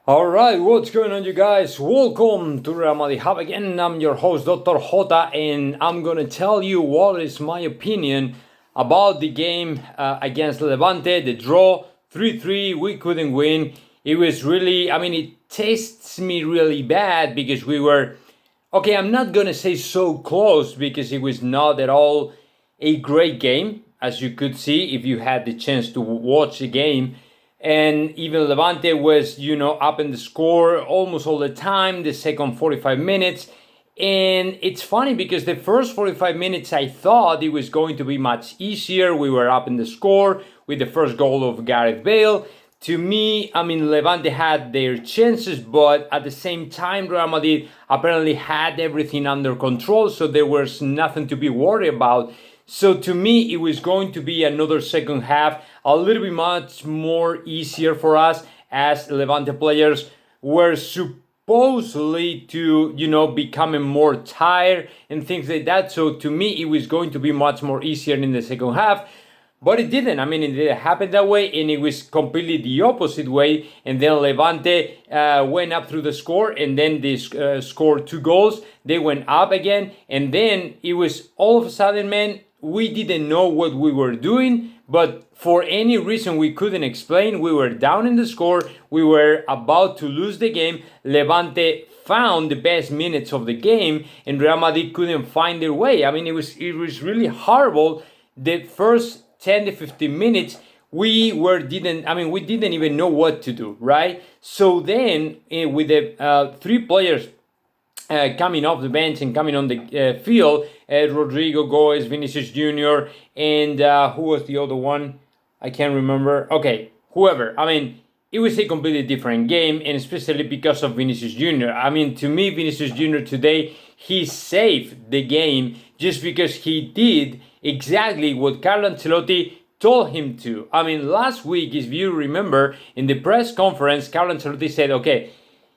All right, what's going on, you guys? Welcome to Real Madrid Hub again. I'm your host, Dr. Jota, and I'm gonna tell you what is my opinion about the game against Levante, the draw 3-3. We couldn't win. It was really, it tastes me really bad because we were, okay, I'm not gonna say so close because it was not at all a great game, as you could see if you had the chance to watch the game. And even Levante was, up in the score almost all the time, the second 45 minutes. And it's funny because the first 45 minutes I thought it was going to be much easier. We were up in the score with the first goal of Gareth Bale. To me, Levante had their chances, but at the same time, Real Madrid apparently had everything under control, so there was nothing to be worried about. So to me, it was going to be another second half, a little bit much more easier for us as Levante players were supposedly to, becoming more tired and things like that. So to me, it was going to be much more easier in the second half. But it didn't. It didn't happen that way, and it was completely the opposite way. And then Levante went up through the score, and then they scored 2 goals. They went up again, and then it was all of a sudden, man, we didn't know what we were doing. But for any reason we couldn't explain, we were down in the score. We were about to lose the game. Levante found the best minutes of the game, and Real Madrid couldn't find their way. It was really horrible. The first 10 to 15 minutes we didn't even know what to do, right? So then with the 3 players coming off the bench and coming on the field, Rodrigo Goes, Vinicius Jr., and who was the other one? I can't remember. Okay, whoever. It was a completely different game, and especially because of Vinicius Jr. To me, Vinicius Jr. today, he saved the game just because he did exactly what Carlo Ancelotti told him to. Last week, if you remember, in the press conference, Carlo Ancelotti said, okay,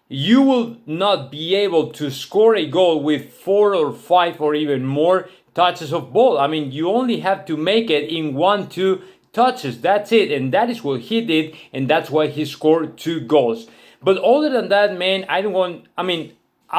you will not be able to score a goal with 4 or 5 or even more touches of ball. You only have to make it in 1-2 touches. That's it. And that is what he did. And that's why he scored 2 goals. But other than that, man, I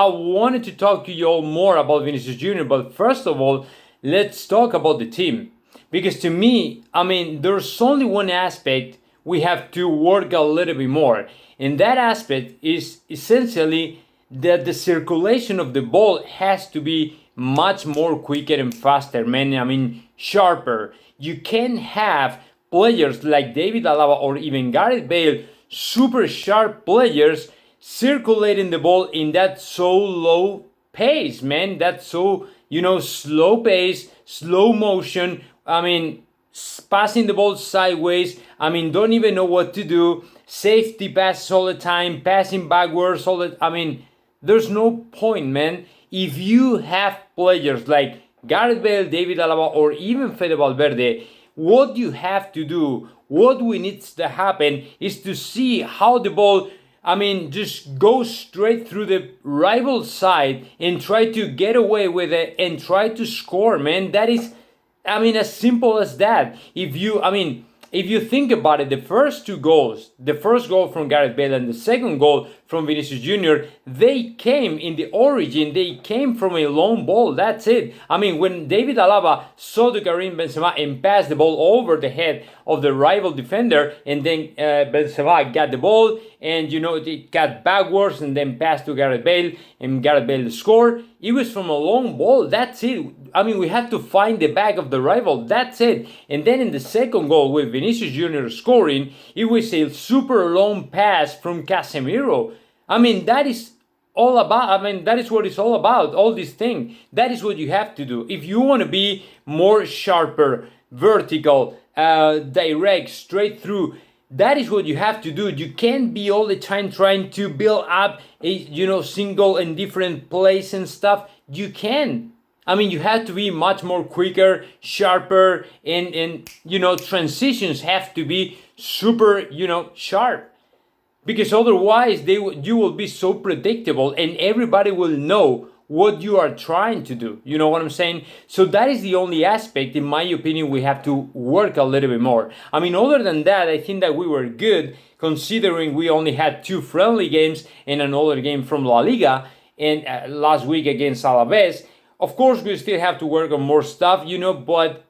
wanted to talk to you all more about Vinicius Jr. But first of all, let's talk about the team. Because to me, there's only one aspect we have to work a little bit more. And that aspect is essentially that the circulation of the ball has to be much more quicker and faster, man. Sharper. You can have players like David Alaba or even Gareth Bale, super sharp players, circulating the ball in that so low pace, man. That's so, slow pace, slow motion. Passing the ball sideways. Don't even know what to do. Safety passes all the time, passing backwards all the. There's no point, man. If you have players like Gareth Bale, David Alaba, or even Fede Valverde, what you have to do, what we needs to happen, is to see how the ball. Just go straight through the rival side and try to get away with it and try to score, man. That is. As simple as that. If you think about it, the first 2 goals, the first goal from Gareth Bale and the second goal from Vinicius Jr., they came in the origin, they came from a long ball. That's it. When David Alaba saw the Karim Benzema and passed the ball over the head of the rival defender, and then Benzema got the ball, and it got backwards and then passed to Gareth Bale, and Gareth Bale scored. It was from a long ball. That's it. We had to find the back of the rival. That's it. And then in the second goal with Vinicius Jr. scoring, it was a super long pass from Casemiro. That is all about. That is what it's all about. All this thing. That is what you have to do. If you want to be more sharper, vertical, direct, straight through, that is what you have to do. You can't be all the time trying to build up a single and different place and stuff. You can. You have to be much more quicker, sharper, and transitions have to be super, sharp. Because otherwise you will be so predictable and everybody will know what you are trying to do. You know what I'm saying? So that is the only aspect, in my opinion, we have to work a little bit more. I mean, other than that, I think that we were good, considering we only had 2 friendly games and another game from La Liga, and last week against Alaves. Of course, we still have to work on more stuff, but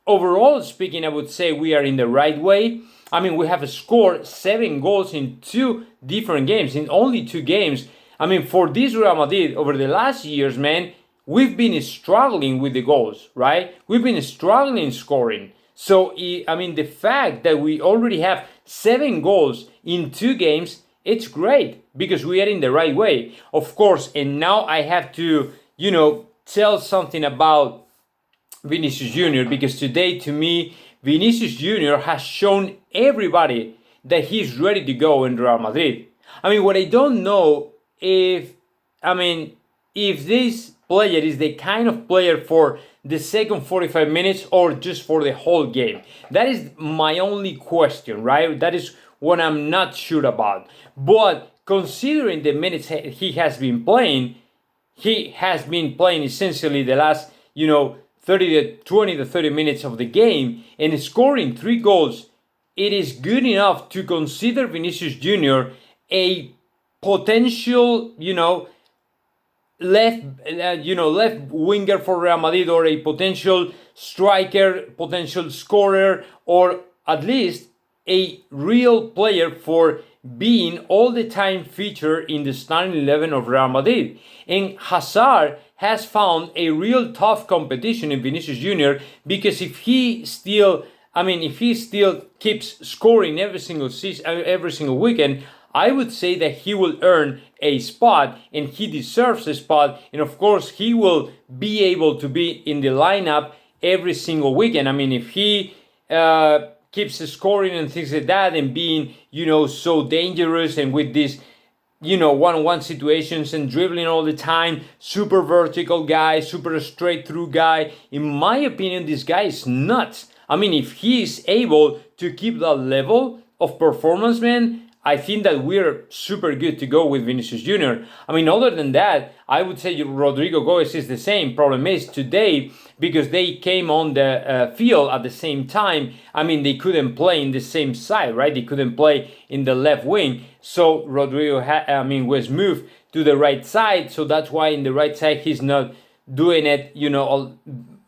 overall speaking, I would say we are in the right way. I mean, we have scored 7 goals in 2 different games, in only 2 games. I mean, for this Real Madrid, over the last years, man, we've been struggling with the goals, right? We've been struggling scoring. So, I mean, the fact that we already have 7 goals in 2 games, it's great, because we are in the right way. Of course, and now I have to, tell something about Vinicius Jr., because today, to me, Vinicius Jr. has shown everybody that he's ready to go in Real Madrid. I mean, what I don't know if this player is the kind of player for the second 45 minutes or just for the whole game. That is my only question, right? That is what I'm not sure about. But considering the minutes he has been playing essentially the last, 20 to 30 minutes of the game and scoring 3 goals, it is good enough to consider Vinicius Jr. a potential, left winger for Real Madrid, or a potential striker, potential scorer, or at least a real player for being all the time featured in the starting 11 of Real Madrid. And Hazard has found a real tough competition in Vinicius Jr. because if he still keeps scoring every single season, every single weekend, I would say that he will earn a spot, and he deserves a spot, and of course he will be able to be in the lineup every single weekend. I mean, if he keeps scoring and things like that, and being, so dangerous, and with this, one-on-one situations and dribbling all the time, super vertical guy, super straight through guy, in my opinion, this guy is nuts. I mean, if he is able to keep that level of performance, man, I think that we're super good to go with Vinicius Jr. I mean, other than that, I would say Rodrigo Goes is the same. Problem is today, because they came on the field at the same time, I mean, they couldn't play in the same side, right? They couldn't play in the left wing. So Rodrigo was moved to the right side. So that's why in the right side, he's not doing it,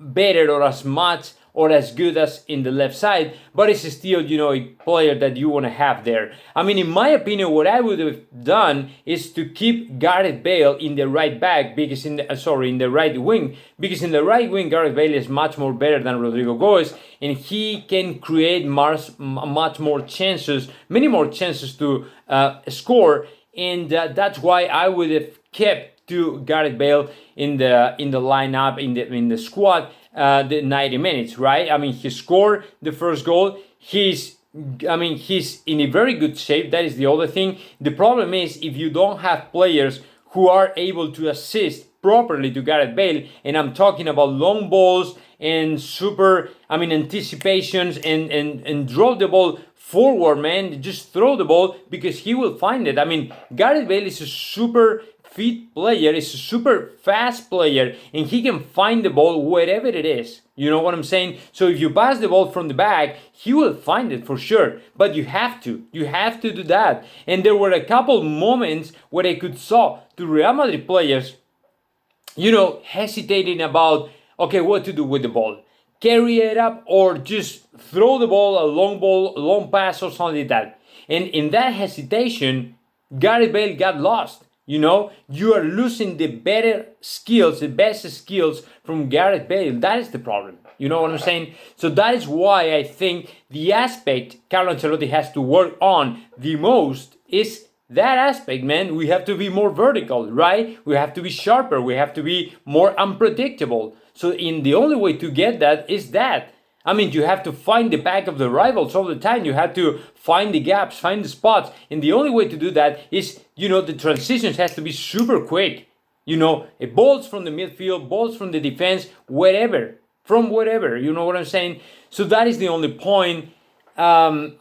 better or as much or as good as in the left side, but it's still, a player that you want to have there. I mean, in my opinion, what I would have done is to keep Gareth Bale in the right back, because in the right wing, because in the right wing, Gareth Bale is much more better than Rodrigo Goes, and he can create many more chances to score, and that's why I would have kept to Gareth Bale in the lineup, in the squad, the 90 minutes, right? I mean, he scored the first goal. He's in a very good shape. That is the other thing. The problem is, if you don't have players who are able to assist properly to Gareth Bale, and I'm talking about long balls and anticipations and drop the ball forward, man. Just throw the ball, because he will find it. I mean, Gareth Bale is a super fit player, is a super fast player, and he can find the ball wherever it is. You know what I'm saying? So if you pass the ball from the back, he will find it for sure. But you have to do that. And there were a couple moments where I could saw the Real Madrid players, hesitating about, okay, what to do with the ball. Carry it up or just throw the ball, a long pass or something like that. And in that hesitation, Gareth Bale got lost. You are losing the best skills from Gareth Bale. That is the problem. You know what I'm saying? So that is why I think the aspect Carlo Ancelotti has to work on the most is that aspect, man. We have to be more vertical, right? We have to be sharper. We have to be more unpredictable. So the only way to get that is that. I mean, you have to find the back of the rivals all the time. You have to find the gaps, find the spots. And the only way to do that is, the transitions has to be super quick. Balls from the midfield, balls from the defense, from wherever. You know what I'm saying? So that is the only point I'm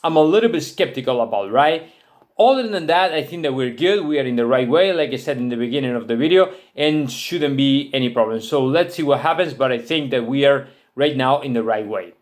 a little bit skeptical about, right? Other than that, I think that we're good. We are in the right way, like I said in the beginning of the video, and shouldn't be any problem. So let's see what happens, but I think that we are right now in the right way.